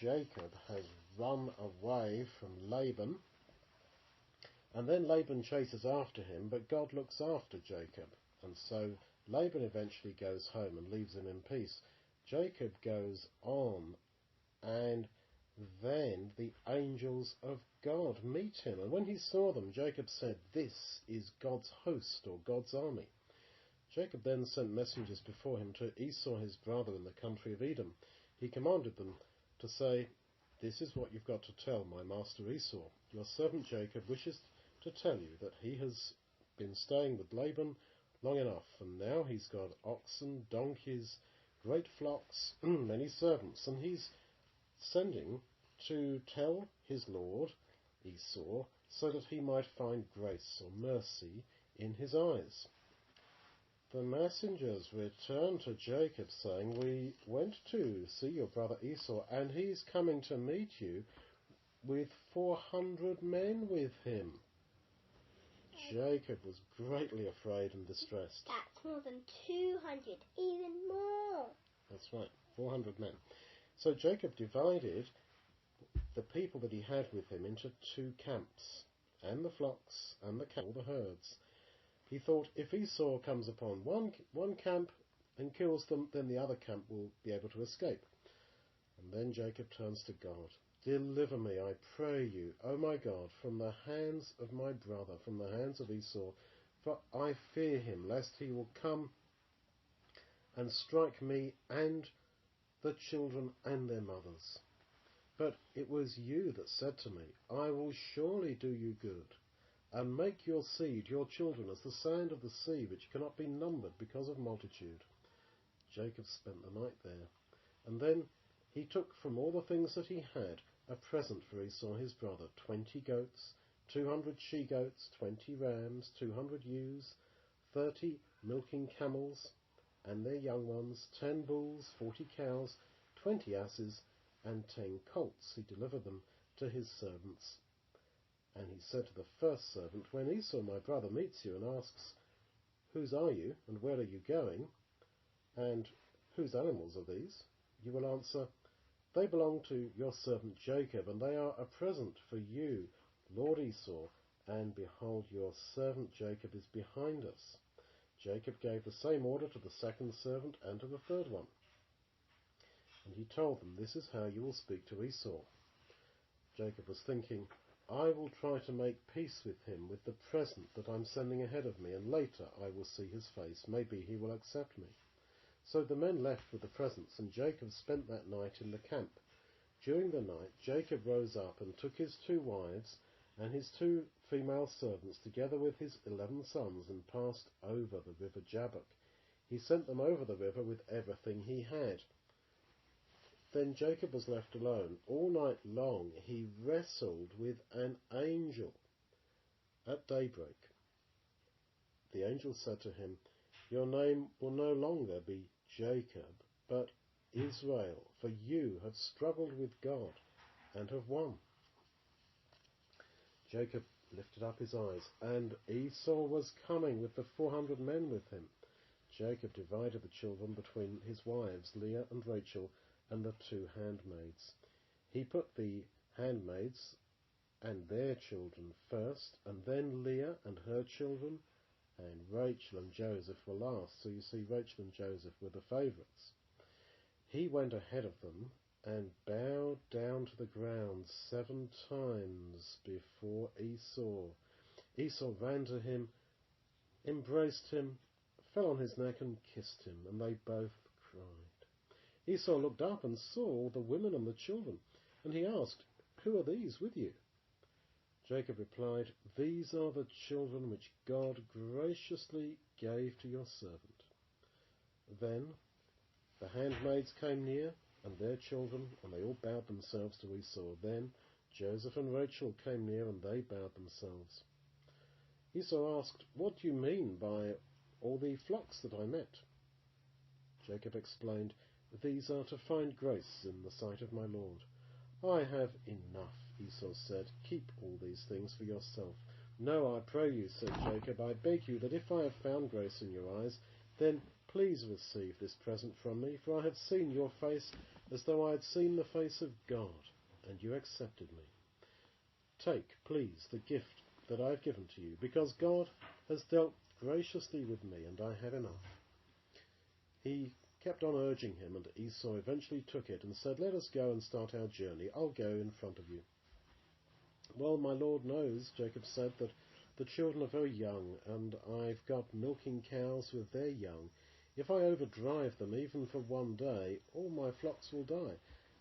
Jacob has run away from Laban, and then Laban chases after him, but God looks after Jacob, and so Laban eventually goes home and leaves him in peace. Jacob goes on, and then the angels of God meet him, and when he saw them, Jacob said, "This is God's host," or God's army. Jacob then sent messengers before him to Esau his brother in the country of Edom. He commanded them to say, "This is what you've got to tell my master Esau. Your servant Jacob wishes to tell you that he has been staying with Laban long enough, and now he's got oxen, donkeys, great flocks, many servants, and he's sending to tell his lord Esau so that he might find grace or mercy in his eyes." The messengers returned to Jacob, saying, "We went to see your brother Esau, and he's coming to meet you with 400 men with him." Jacob was greatly afraid and distressed. That's more than 200, even more. That's right, 400 men. So Jacob divided the people that he had with him into 2 camps, and the flocks and the cattle, the herds. He thought, if Esau comes upon one camp and kills them, then the other camp will be able to escape. And then Jacob turns to God. "Deliver me, I pray you, O my God, from the hands of my brother, from the hands of Esau, for I fear him, lest he will come and strike me and the children and their mothers. But it was you that said to me, I will surely do you good, and make your seed, your children, as the sand of the sea, which cannot be numbered because of multitude." Jacob spent the night there, and then he took from all the things that he had a present for Esau his brother, 20 goats, 200 she-goats, 20 rams, 200 ewes, 30 milking camels and their young ones, 10 bulls, 40 cows, 20 asses, and 10 colts. He delivered them to his servants. And he said to the first servant, "When Esau my brother meets you and asks, 'Whose are you, and where are you going, and whose animals are these?' you will answer, 'They belong to your servant Jacob, and they are a present for you, Lord Esau, and behold, your servant Jacob is behind us.'" Jacob gave the same order to the second servant and to the third one. And he told them, "This is how you will speak to Esau." Jacob was thinking, "I will try to make peace with him with the present that I'm sending ahead of me, and later I will see his face. Maybe he will accept me." So the men left with the presents, and Jacob spent that night in the camp. During the night, Jacob rose up and took his 2 wives and his 2 female servants, together with his 11 sons, and passed over the river Jabbok. He sent them over the river with everything he had. Then Jacob was left alone. All night long he wrestled with an angel. At daybreak, the angel said to him, "Your name will no longer be Jacob, but Israel, for you have struggled with God and have won." Jacob lifted up his eyes, and Esau was coming with the 400 men with him. Jacob divided the children between his wives, Leah and Rachel, and the 2 handmaids. He put the handmaids and their children first, and then Leah and her children, and Rachel and Joseph were last. So you see, Rachel and Joseph were the favourites. He went ahead of them and bowed down to the ground 7 times before Esau. Esau ran to him, embraced him, fell on his neck and kissed him, and they both cried. Esau looked up and saw all the women and the children, and he asked, "Who are these with you?" Jacob replied, "These are the children which God graciously gave to your servant." Then the handmaids came near, and their children, and they all bowed themselves to Esau. Then Joseph and Rachel came near, and they bowed themselves. Esau asked, "What do you mean by all the flocks that I met?" Jacob explained, "These are to find grace in the sight of my Lord." "I have enough," Esau said. "Keep all these things for yourself." "No, I pray you," said Jacob. "I beg you that if I have found grace in your eyes, then please receive this present from me, for I have seen your face, as though I had seen the face of God, and you accepted me. Take, please, the gift that I have given to you, because God has dealt graciously with me, and I have enough." He kept on urging him, and Esau eventually took it and said, "Let us go and start our journey. I'll go in front of you." "Well, my lord knows," Jacob said, "that the children are very young, and I've got milking cows with their young. If I overdrive them even for one day, all my flocks will die.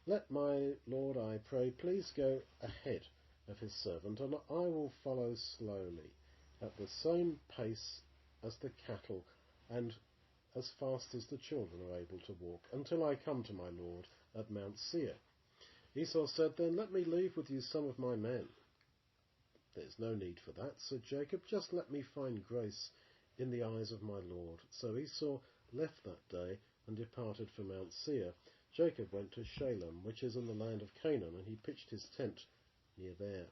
Let my lord, I pray, please go ahead of his servant, and I will follow slowly, at the same pace as the cattle, and as fast as the children are able to walk, until I come to my lord at Mount Seir." Esau said, "Then let me leave with you some of my men." "There's no need for that," said Jacob. "Just let me find grace in the eyes of my lord." So Esau left that day and departed for Mount Seir. Jacob went to Shalem, which is in the land of Canaan, and he pitched his tent near there.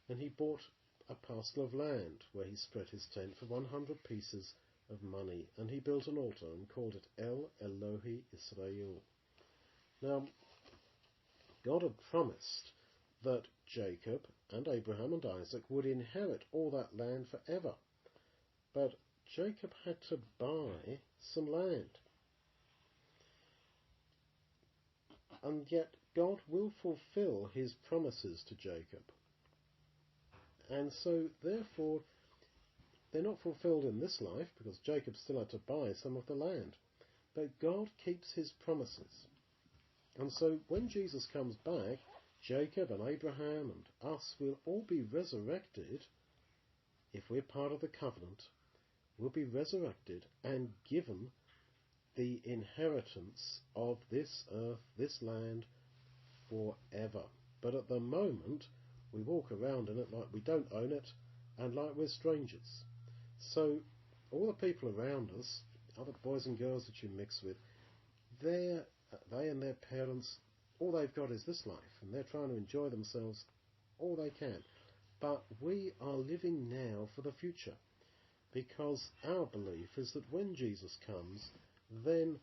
And he bought a parcel of land, where he spread his tent for 100 pieces of money, and he built an altar and called it El Elohi Israel. Now, God had promised that Jacob and Abraham and Isaac would inherit all that land forever. But Jacob had to buy some land. And yet God will fulfill his promises to Jacob. And so, therefore, they're not fulfilled in this life, because Jacob still had to buy some of the land. But God keeps his promises. And so, when Jesus comes back, Jacob and Abraham and us will all be resurrected. If we're part of the covenant, we'll be resurrected and given the inheritance of this earth, this land, forever. But at the moment, we walk around in it like we don't own it and like we're strangers. So all the people around us, other boys and girls that you mix with, they and their parents, all they've got is this life, and they're trying to enjoy themselves all they can. But we are living now for the future, because our belief is that when Jesus comes, then